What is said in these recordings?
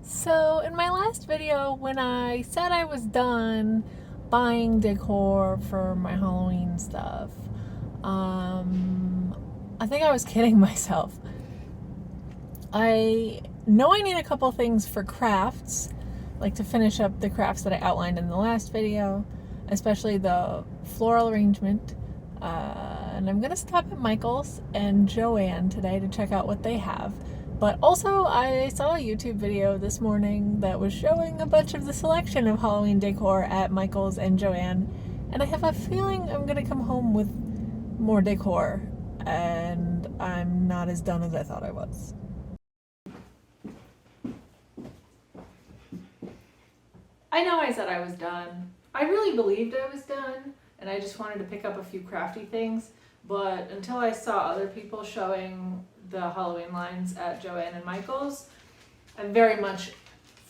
So in my last video, when I said I was done buying decor for my Halloween stuff, I think I was kidding myself. I know I need a couple things for crafts, like to finish up the crafts that I outlined in the last video, especially the floral arrangement. And I'm gonna stop at Michael's and Joann today to check out what they have. But also, I saw a YouTube video this morning that was showing a bunch of the selection of Halloween decor at Michael's and Joann, and I have a feeling I'm gonna come home with more decor, and I'm not as done as I thought I was. I know I said I was done. I really believed I was done, and I just wanted to pick up a few crafty things, but until I saw other people showing the Halloween lines at Joann and Michael's, I very much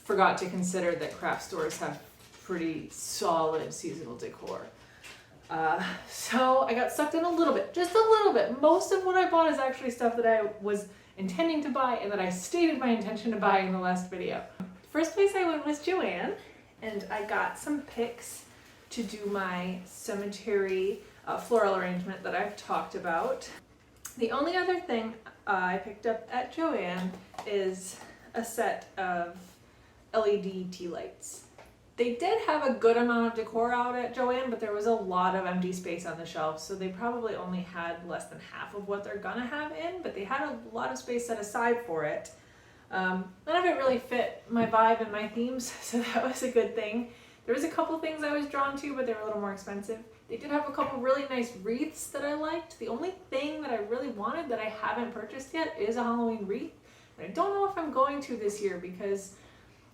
forgot to consider that craft stores have pretty solid seasonal decor. So I got sucked in a little bit, just a little bit. Most of what I bought is actually stuff that I was intending to buy and that I stated my intention to buy in the last video. First place I went was Joann, and I got some picks to do my cemetery floral arrangement that I've talked about. The only other thing I picked up at Joann is a set of LED tea lights. They did have a good amount of decor out at Joann, but there was a lot of empty space on the shelf, so they probably only had less than half of what they're gonna have in, but they had a lot of space set aside for it. None of it really fit my vibe and my themes, so that was a good thing. There was a couple things I was drawn to, but they were a little more expensive. They did have a couple really nice wreaths that I liked. The only thing that I really wanted that I haven't purchased yet is a Halloween wreath. And I don't know if I'm going to this year because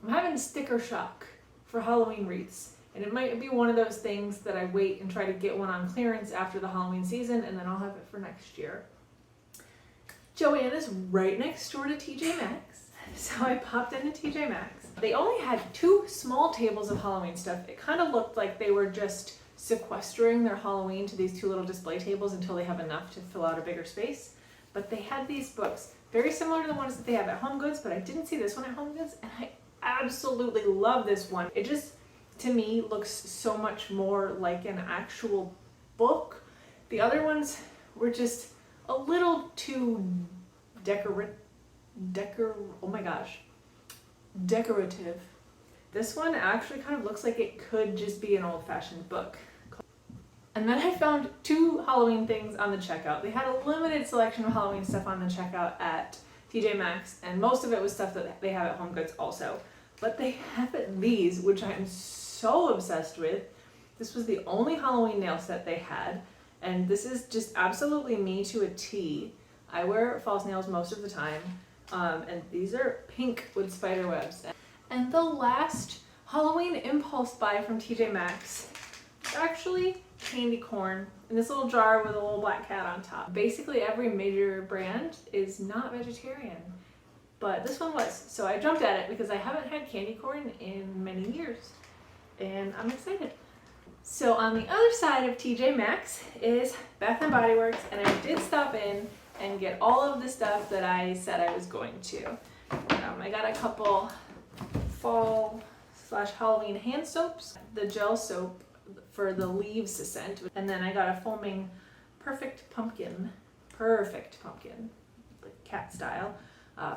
I'm having sticker shock for Halloween wreaths. And it might be one of those things that I wait and try to get one on clearance after the Halloween season, and then I'll have it for next year. Joann is right next door to TJ Maxx, so I popped into TJ Maxx. They only had 2 small tables of Halloween stuff. It kind of looked like they were just sequestering their Halloween to these 2 little display tables until they have enough to fill out a bigger space. But they had these books, very similar to the ones that they have at Home Goods, but I didn't see this one at Home Goods, and I absolutely love this one. It just, to me, looks so much more like an actual book. The other ones were just a little too decorative. This one actually kind of looks like it could just be an old-fashioned book. And then I found 2 Halloween things on the checkout. They had a limited selection of Halloween stuff on the checkout at TJ Maxx, and most of it was stuff that they have at Home Goods also. But they have these, which I'm so obsessed with. This was the only Halloween nail set they had, and this is just absolutely me to a T. I wear false nails most of the time, and these are pink with spider webs. And the last Halloween impulse buy from TJ Maxx is actually candy corn in this little jar with a little black cat on top. Basically every major brand is not vegetarian, but this one was. So I jumped at it because I haven't had candy corn in many years, and I'm excited. So on the other side of TJ Maxx is Bath & Body Works, and I did stop in and get all of the stuff that I said I was going to. I got a couple fall/Halloween hand soaps, the gel soap for the leaves scent, and then I got a foaming perfect pumpkin, like cat style,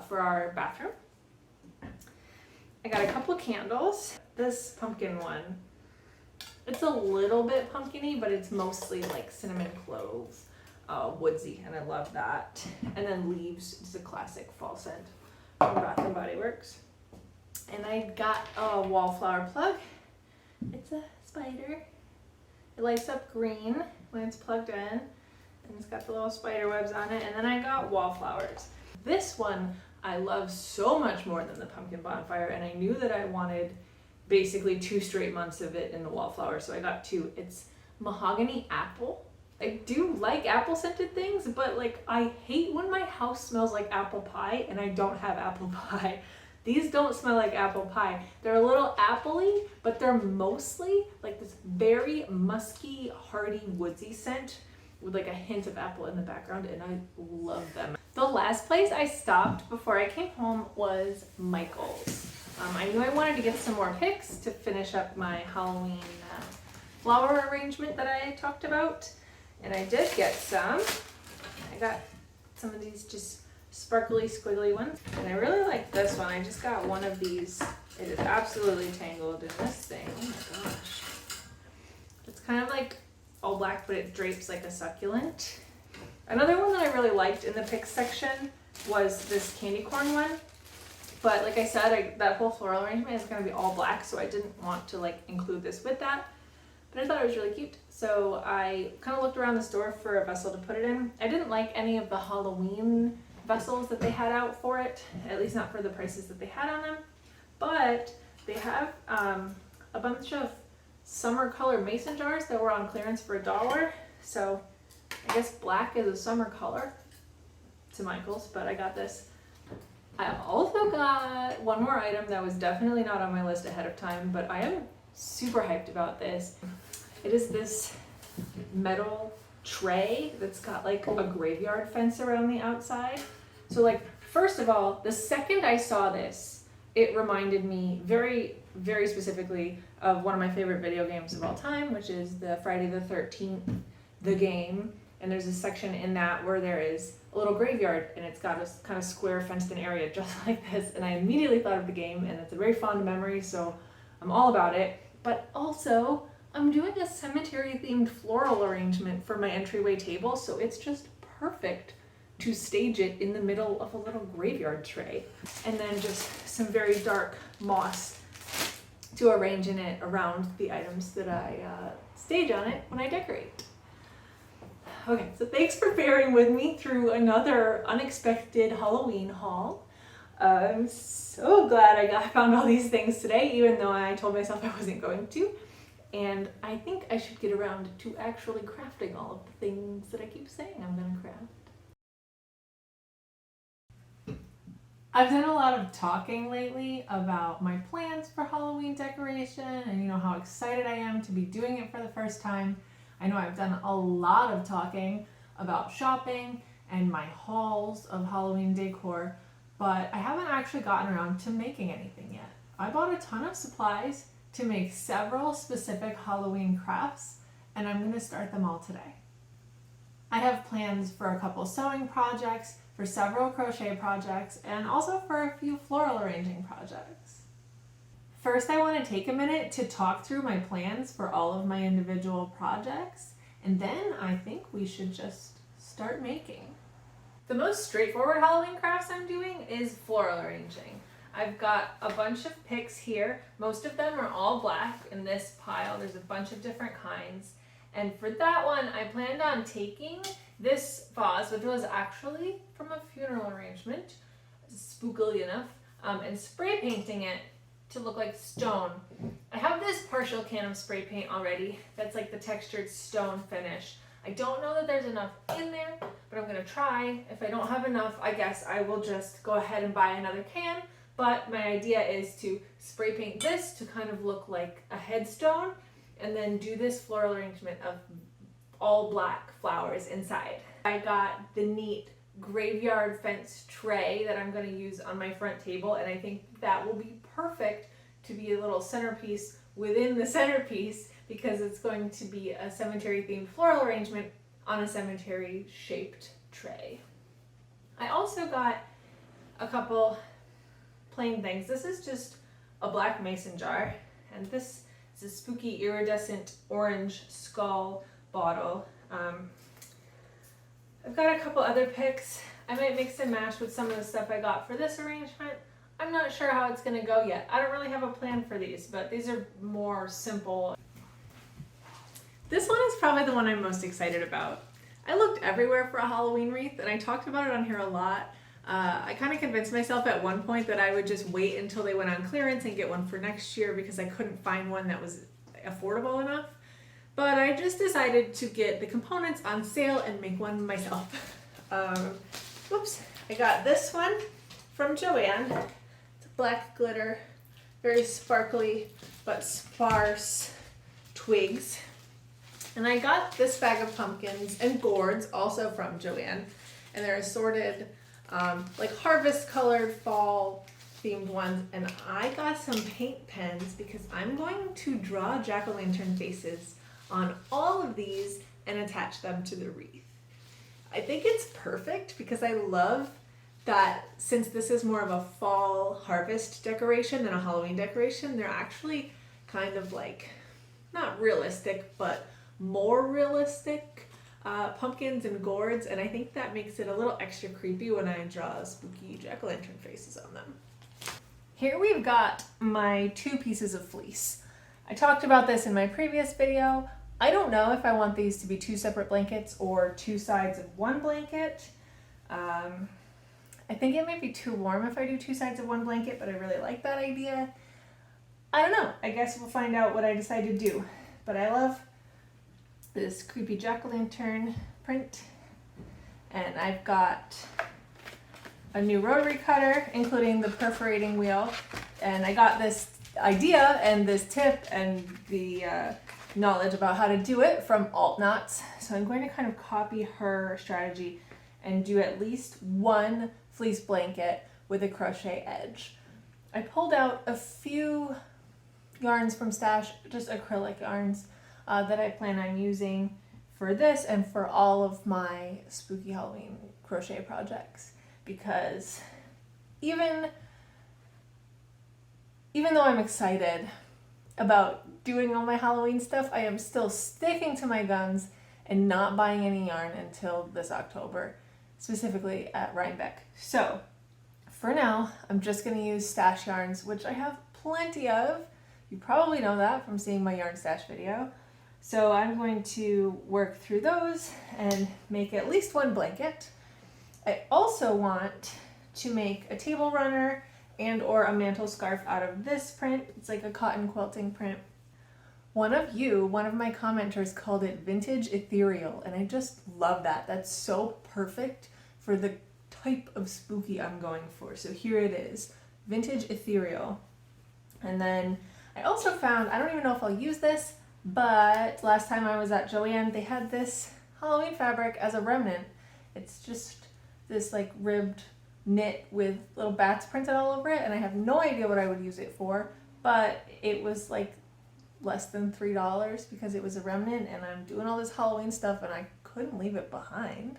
for our bathroom. I got a couple of candles. This pumpkin one, it's a little bit pumpkin-y, but it's mostly like cinnamon cloves, woodsy, and I love that. And then leaves is a classic fall scent from Bath & Body Works. And I got a wallflower plug. It's a spider. It lights up green when it's plugged in, and it's got the little spider webs on it. And then I got wallflowers. This one I love so much more than the pumpkin bonfire, and I knew that I wanted basically 2 straight months of it in the wallflower, so I got 2. It's mahogany apple. I do like apple scented things, but like I hate when my house smells like apple pie and I don't have apple pie. These don't smell like apple pie. They're a little appley, but they're mostly like this very musky, hearty, woodsy scent with like a hint of apple in the background, and I love them. The last place I stopped before I came home was Michael's. I knew I wanted to get some more picks to finish up my Halloween flower arrangement that I talked about, and I did get some. I got some of these just sparkly squiggly ones, and I really like this one. I just got one of these. It is absolutely tangled in this thing. Oh my gosh. It's kind of like all black, but it drapes like a succulent. Another one that I really liked in the picks section was this candy corn one. But like I said, that whole floral arrangement is going to be all black, so I didn't want to like include this with that. But I thought it was really cute, so I kind of looked around the store for a vessel to put it in. I didn't like any of the Halloween vessels that they had out for it, at least not for the prices that they had on them. But they have a bunch of summer color mason jars that were on clearance for $1. So I guess black is a summer color to Michael's, but I got this. I also got one more item that was definitely not on my list ahead of time, but I am super hyped about this. It is this metal tray that's got like a graveyard fence around the outside. So like, first of all, the second I saw this, it reminded me very, very specifically of one of my favorite video games of all time, which is the Friday the 13th, the game. And there's a section in that where there is a little graveyard, and it's got a kind of square fenced-in area just like this. And I immediately thought of the game, and it's a very fond memory, so I'm all about it. But also, I'm doing a cemetery-themed floral arrangement for my entryway table, so it's just perfect to stage it in the middle of a little graveyard tray. And then just some very dark moss to arrange in it around the items that I stage on it when I decorate. Okay, so thanks for bearing with me through another unexpected Halloween haul. I'm so glad I found all these things today, even though I told myself I wasn't going to. And I think I should get around to actually crafting all of the things that I keep saying I'm going to craft. I've done a lot of talking lately about my plans for Halloween decoration and how excited I am to be doing it for the first time. I know I've done a lot of talking about shopping and my hauls of Halloween decor, but I haven't actually gotten around to making anything yet. I bought a ton of supplies to make several specific Halloween crafts, and I'm going to start them all today. I have plans for a couple sewing projects, for several crochet projects, and also for a few floral arranging projects. First, I want to take a minute to talk through my plans for all of my individual projects, and then I think we should just start making. The most straightforward Halloween crafts I'm doing is floral arranging. I've got a bunch of picks here. Most of them are all black in this pile. There's a bunch of different kinds. And for that one, I planned on taking this vase, which was actually from a funeral arrangement, spookily enough, and spray painting it to look like stone. I have this partial can of spray paint already that's like the textured stone finish. I don't know that there's enough in there, but I'm gonna try. If I don't have enough, I guess I will just go ahead and buy another can. But my idea is to spray paint this to kind of look like a headstone, and then do this floral arrangement of all black flowers inside. I got the neat graveyard fence tray that I'm going to use on my front table, and I think that will be perfect to be a little centerpiece within the centerpiece, because it's going to be a cemetery themed floral arrangement on a cemetery shaped tray. I also got a couple plain things. This is just a black mason jar, and this is a spooky iridescent orange skull bottle. I've got a couple other picks. I might mix and match with some of the stuff I got for this arrangement. I'm not sure how it's going to go yet. I don't really have a plan for these, but these are more simple. This one is probably the one I'm most excited about. I looked everywhere for a Halloween wreath, and I talked about it on here a lot. I kind of convinced myself at one point that I would just wait until they went on clearance and get one for next year, because I couldn't find one that was affordable enough. But I just decided to get the components on sale and make one myself. Oops, I got this one from Joann. It's a black glitter, very sparkly but sparse twigs. And I got this bag of pumpkins and gourds also from Joann. And they're assorted like harvest colored fall themed ones, and I got some paint pens because I'm going to draw jack-o'-lantern faces on all of these and attach them to the wreath. I think it's perfect because I love that since this is more of a fall harvest decoration than a Halloween decoration, they're actually kind of like, not realistic, but more realistic pumpkins and gourds, and I think that makes it a little extra creepy when I draw spooky jack-o'-lantern faces on them. Here we've got my 2 pieces of fleece. I talked about this in my previous video. I don't know if I want these to be 2 separate blankets or 2 sides of 1 blanket. I think it might be too warm if I do 2 sides of 1 blanket, but I really like that idea. I don't know. I guess we'll find out what I decide to do. But I love this creepy jack-o'-lantern print. And I've got a new rotary cutter, including the perforating wheel. And I got this idea and this tip and the knowledge about how to do it from Alt Knots. So I'm going to kind of copy her strategy and do at least 1 fleece blanket with a crochet edge. I pulled out a few yarns from stash, just acrylic yarns that I plan on using for this and for all of my spooky Halloween crochet projects, because even though I'm excited about doing all my Halloween stuff, I am still sticking to my guns and not buying any yarn until this October, specifically at Rhinebeck. So for now, I'm just going to use stash yarns, which I have plenty of. You probably know that from seeing my yarn stash video. So I'm going to work through those and make at least 1 blanket. I also want to make a table runner and or a mantle scarf out of this print. It's like a cotton quilting print. One of my commenters called it vintage ethereal, and I just love that. That's so perfect for the type of spooky I'm going for. So here it is, vintage ethereal. And then I also found, I don't even know if I'll use this, but last time I was at Joann, they had this Halloween fabric as a remnant. It's just this like ribbed knit with little bats printed all over it, and I have no idea what I would use it for, but it was like less than $3 because it was a remnant, and I'm doing all this Halloween stuff and I couldn't leave it behind.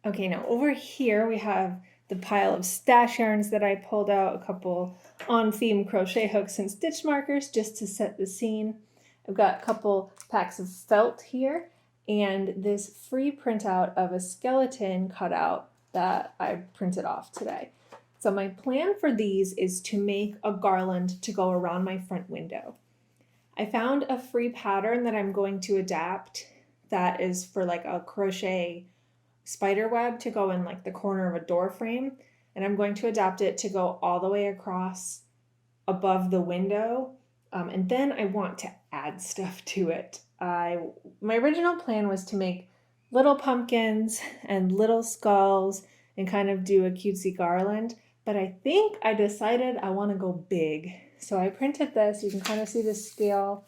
Okay, now over here we have the pile of stash yarns that I pulled out, a couple on-theme crochet hooks and stitch markers just to set the scene. I've got a couple packs of felt here and this free printout of a skeleton cutout that I printed off today. So my plan for these is to make a garland to go around my front window. I found a free pattern that I'm going to adapt that is for like a crochet spider web to go in like the corner of a door frame, and I'm going to adapt it to go all the way across above the window, and then I want to add stuff to it. My original plan was to make little pumpkins and little skulls and kind of do a cutesy garland, but I think I decided I want to go big. So I printed this. You can kind of see the scale.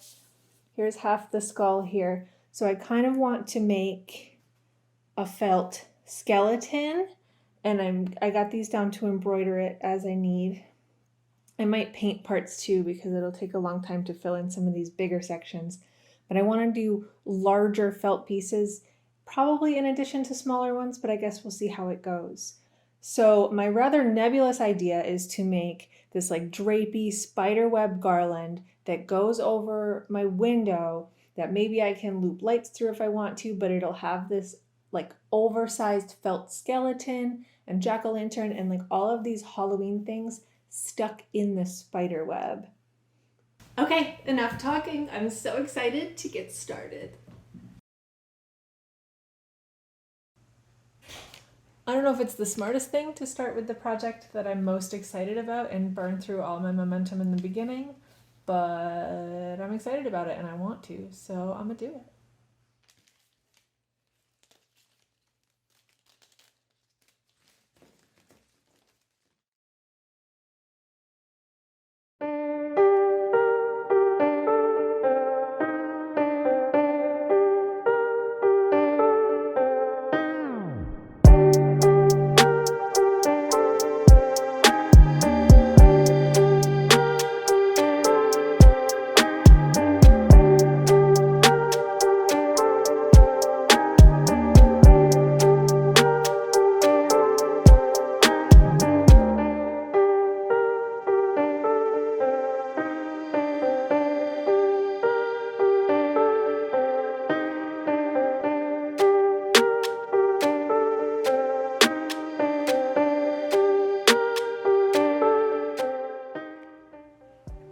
Here's half the skull here. So I kind of want to make a felt skeleton, and I got these down to embroider it as I need. I might paint parts too because it'll take a long time to fill in some of these bigger sections, but I want to do larger felt pieces, probably in addition to smaller ones, but I guess we'll see how it goes. So my rather nebulous idea is to make this like drapey spiderweb garland that goes over my window that maybe I can loop lights through if I want to, but it'll have this like oversized felt skeleton and jack-o'-lantern and like all of these Halloween things stuck in the spider web. Okay, enough talking. I'm so excited to get started. I don't know if it's the smartest thing to start with the project that I'm most excited about and burn through all my momentum in the beginning, but I'm excited about it and I want to, so I'm gonna do it.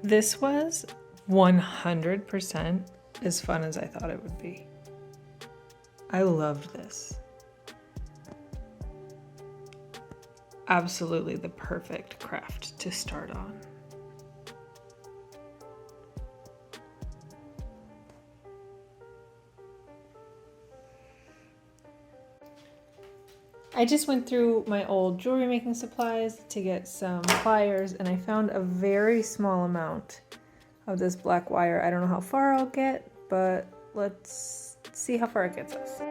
This was 100% as fun as I thought it would be. I loved this. Absolutely the perfect craft to start on. I just went through my old jewelry making supplies to get some pliers, and I found a very small amount of this black wire. I don't know how far I'll get, but let's see how far it gets us.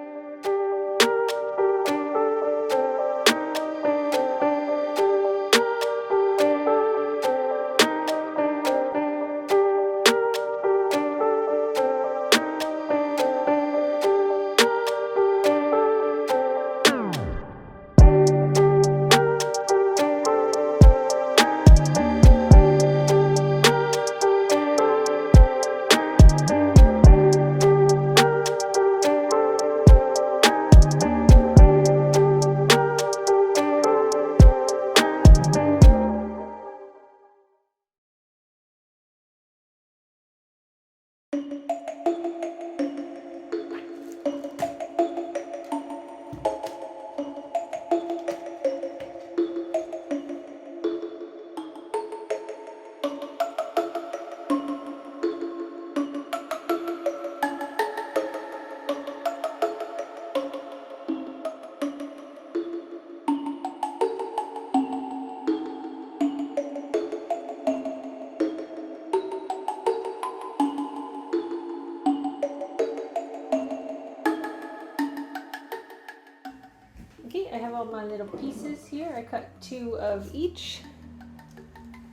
Okay, I have all my little pieces here. I cut 2 of each.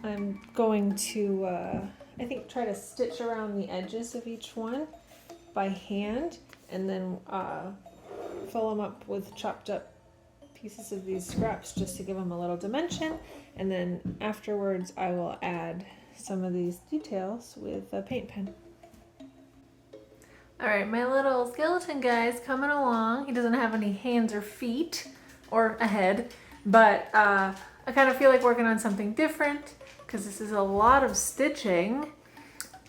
I'm going to, I think, try to stitch around the edges of each one by hand, and then fill them up with chopped up pieces of these scraps just to give them a little dimension. And then afterwards I will add some of these details with a paint pen. All right, my little skeleton guy's coming along. He doesn't have any hands or feet or a head, but I kind of feel like working on something different because this is a lot of stitching,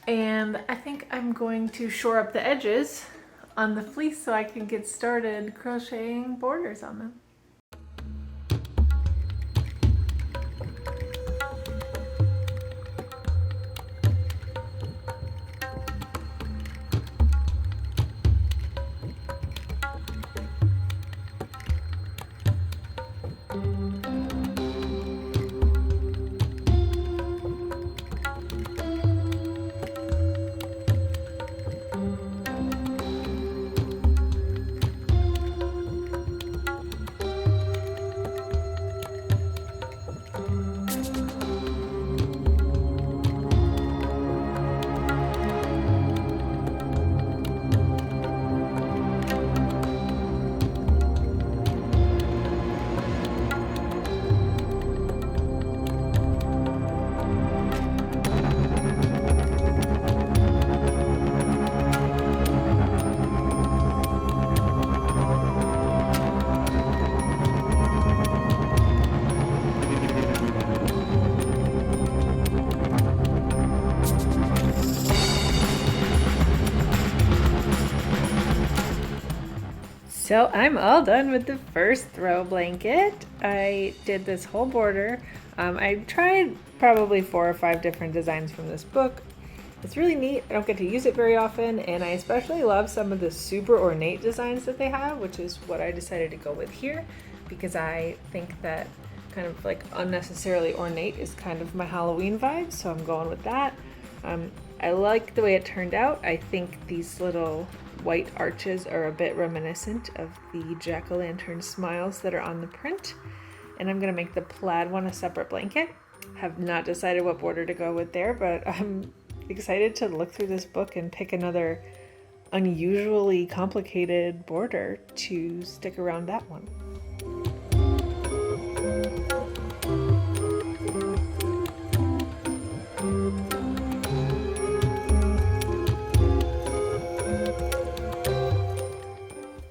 and I think I'm going to shore up the edges on the fleece so I can get started crocheting borders on them. So I'm all done with the first throw blanket. I did this whole border. I tried probably 4 or 5 different designs from this book. It's really neat. I don't get to use it very often, and I especially love some of the super ornate designs that they have, which is what I decided to go with here, because I think that kind of like unnecessarily ornate is kind of my Halloween vibe, so I'm going with that. I like the way it turned out. I think these little white arches are a bit reminiscent of the jack-o'-lantern smiles that are on the print, and I'm gonna make the plaid one a separate blanket. Have not decided what border to go with there, but I'm excited to look through this book and pick another unusually complicated border to stick around that one.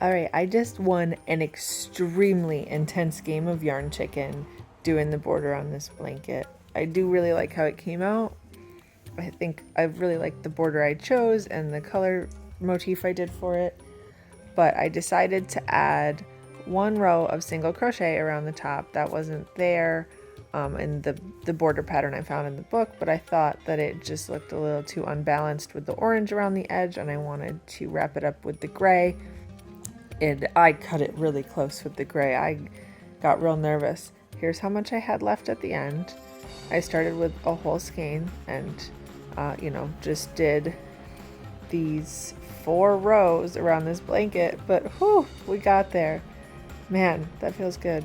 Alright, I just won an extremely intense game of Yarn Chicken doing the border on this blanket. I do really like how it came out. I think I really liked the border I chose and the color motif I did for it. But I decided to add 1 row of single crochet around the top. That wasn't there in the border pattern I found in the book, but I thought that it just looked a little too unbalanced with the orange around the edge, and I wanted to wrap it up with the gray. And I cut it really close with the gray. I got real nervous. Here's how much I had left at the end. I started with a whole skein and just did these 4 rows around this blanket, but whew, we got there. Man, that feels good.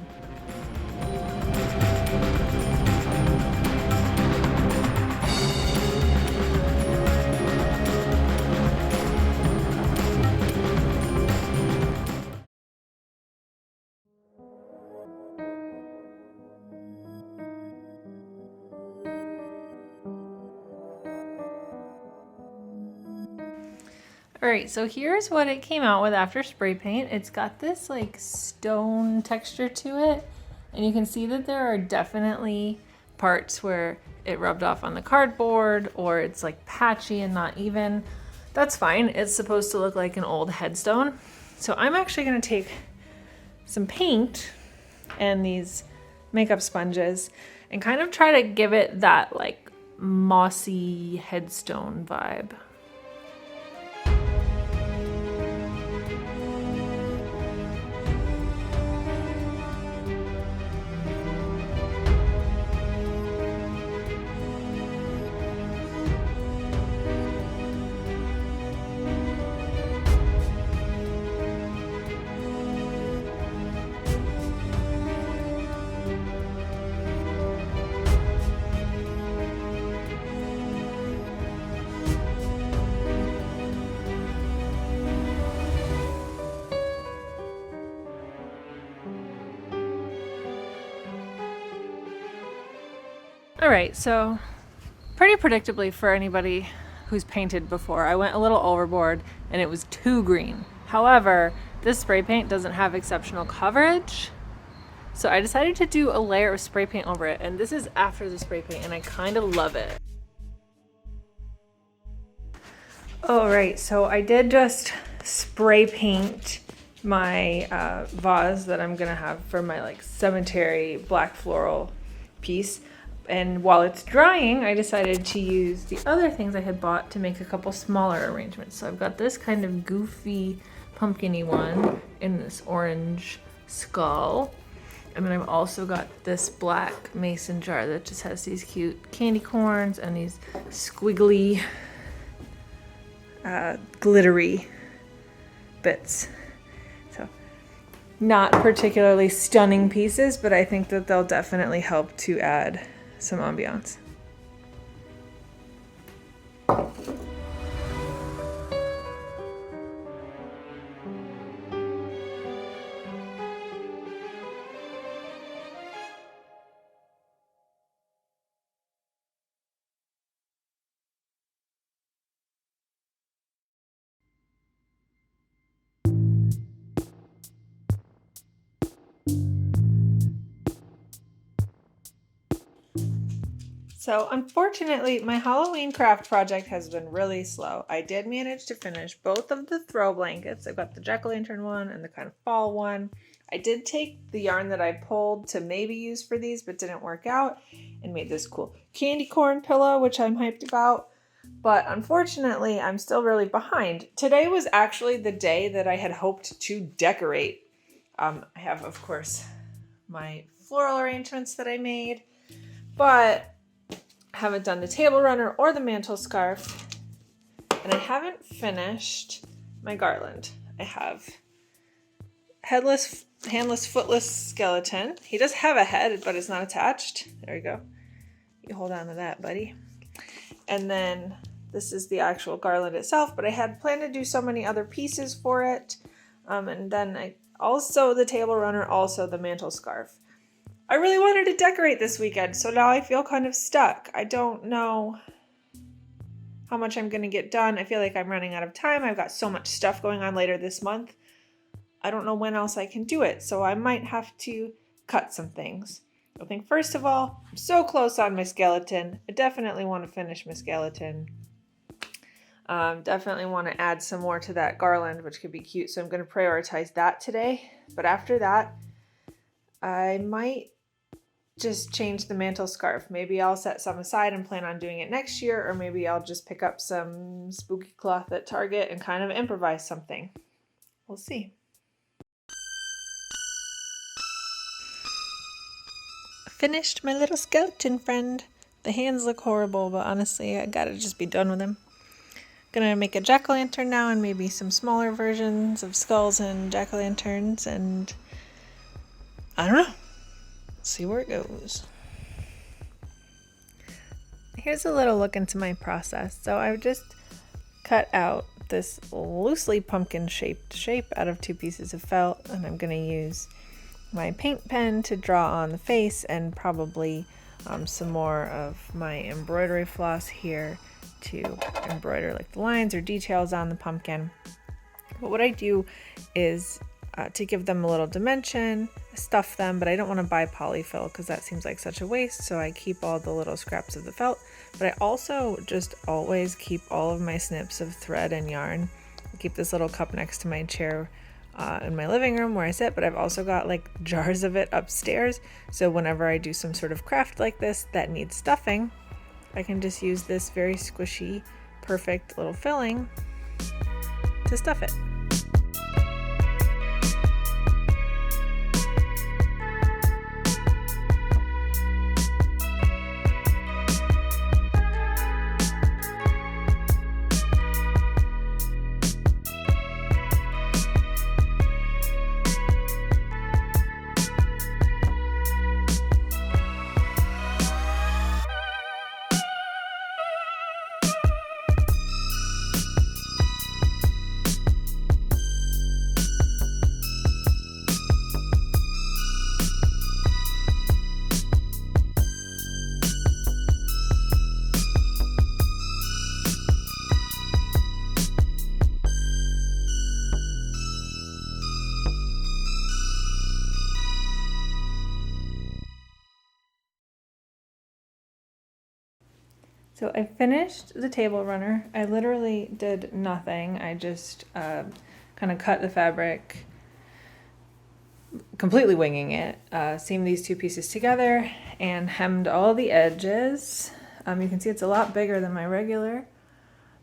Alright, so here's what it came out with after spray paint. It's got this like stone texture to it, and you can see that there are definitely parts where it rubbed off on the cardboard or it's like patchy and not even. That's fine. It's supposed to look like an old headstone. So I'm actually going to take some paint and these makeup sponges and kind of try to give it that like mossy headstone vibe. Alright, so pretty predictably for anybody who's painted before, I went a little overboard and it was too green. However, this spray paint doesn't have exceptional coverage, so I decided to do a layer of spray paint over it, and this is after the spray paint and I kind of love it. Alright, so I did just spray paint my vase that I'm gonna have for my like cemetery black floral piece. And while it's drying, I decided to use the other things I had bought to make a couple smaller arrangements. So I've got this kind of goofy pumpkin-y one in this orange skull. And then I've also got this black mason jar that just has these cute candy corns and these squiggly, glittery bits. So not particularly stunning pieces, but I think that they'll definitely help to add some ambiance. So unfortunately, my Halloween craft project has been really slow. I did manage to finish both of the throw blankets. I've got the jack-o'-lantern one and the kind of fall one. I did take the yarn that I pulled to maybe use for these, but didn't work out, and made this cool candy corn pillow, which I'm hyped about. But unfortunately, I'm still really behind. Today was actually the day that I had hoped to decorate. I have, of course, my floral arrangements that I made, but haven't done the table runner or the mantle scarf, and I haven't finished my garland. I have headless, handless, footless skeleton. He does have a head, but it's not attached. There we go. You hold on to that, buddy. And then this is the actual garland itself, but I had planned to do so many other pieces for it. And then I also the table runner, also the mantle scarf. I really wanted to decorate this weekend, so now I feel kind of stuck. I don't know how much I'm going to get done. I feel like I'm running out of time. I've got so much stuff going on later this month. I don't know when else I can do it, so I might have to cut some things. I think first of all, I'm so close on my skeleton. I definitely want to finish my skeleton. Definitely want to add some more to that garland, which could be cute. So I'm going to prioritize that today. But after that, I might just change the mantle scarf. Maybe I'll set some aside and plan on doing it next year, or maybe I'll just pick up some spooky cloth at Target and kind of improvise something. We'll see. Finished my little skeleton friend. The hands look horrible, but honestly, I gotta just be done with him. Gonna make a jack-o'-lantern now and maybe some smaller versions of skulls and jack-o'-lanterns, and I don't know. See where it goes. Here's a little look into my process. So I've just cut out this loosely pumpkin shaped shape out of 2 pieces of felt, and I'm gonna use my paint pen to draw on the face, and probably some more of my embroidery floss here to embroider like the lines or details on the pumpkin. But what I do is to give them a little dimension, stuff them, but I don't want to buy polyfill because that seems like such a waste, so I keep all the little scraps of the felt. But I also just always keep all of my snips of thread and yarn. I keep this little cup next to my chair in my living room where I sit, but I've also got like jars of it upstairs, so whenever I do some sort of craft like this that needs stuffing, I can just use this very squishy, perfect little filling to stuff it. So I finished the table runner. I literally did nothing. I just kind of cut the fabric, completely winging it, seamed these 2 pieces together and hemmed all the edges. You can see it's a lot bigger than my regular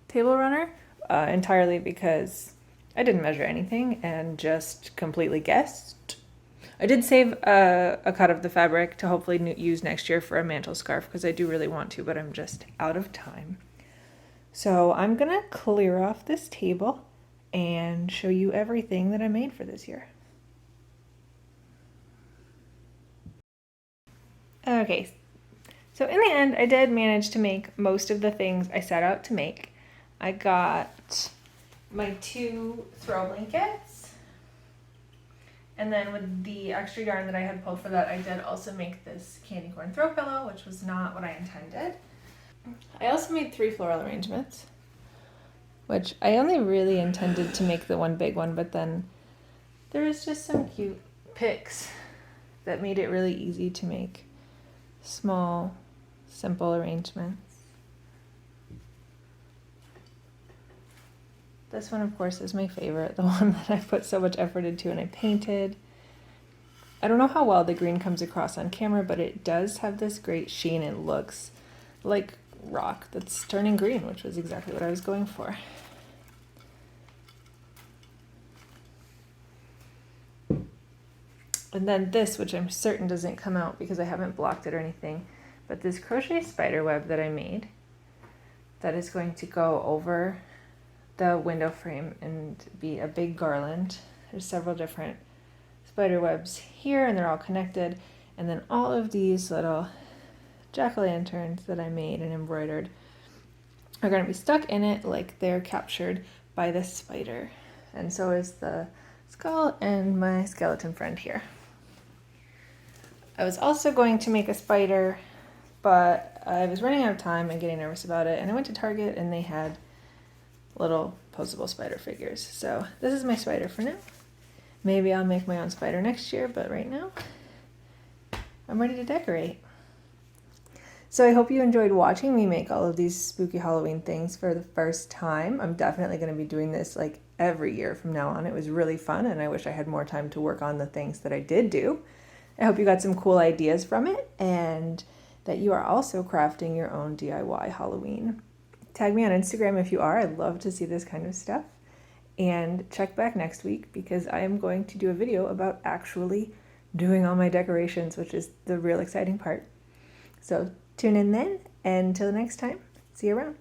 table runner, entirely because I didn't measure anything and just completely guessed. I did save a cut of the fabric to hopefully use next year for a mantle scarf because I do really want to, but I'm just out of time. So I'm gonna clear off this table and show you everything that I made for this year. Okay, so in the end, I did manage to make most of the things I set out to make. I got my 2 throw blankets. And then with the extra yarn that I had pulled for that, I did also make this candy corn throw pillow, which was not what I intended. I also made 3 floral arrangements, which I only really intended to make the one big one, but then there was just some cute pics that made it really easy to make small, simple arrangements. This one, of course, is my favorite, the one that I put so much effort into and I painted. I don't know how well the green comes across on camera, but it does have this great sheen. It looks like rock that's turning green, which was exactly what I was going for. And then this, which I'm certain doesn't come out because I haven't blocked it or anything, but this crochet spider web that I made that is going to go over the window frame and be a big garland. There's several different spider webs here and they're all connected, and then all of these little jack-o'-lanterns that I made and embroidered are going to be stuck in it like they're captured by this spider, and so is the skull and my skeleton friend here. I was also going to make a spider, but I was running out of time and getting nervous about it, and I went to Target and they had little posable spider figures. So this is my spider for now. Maybe I'll make my own spider next year, but right now, I'm ready to decorate. So I hope you enjoyed watching me make all of these spooky Halloween things for the first time. I'm definitely going to be doing this like every year from now on. It was really fun, and I wish I had more time to work on the things that I did do. I hope you got some cool ideas from it, and that you are also crafting your own DIY Halloween. Tag me on Instagram if you are. I'd love to see this kind of stuff. And check back next week because I am going to do a video about actually doing all my decorations, which is the real exciting part. So tune in then, and until next time, see you around.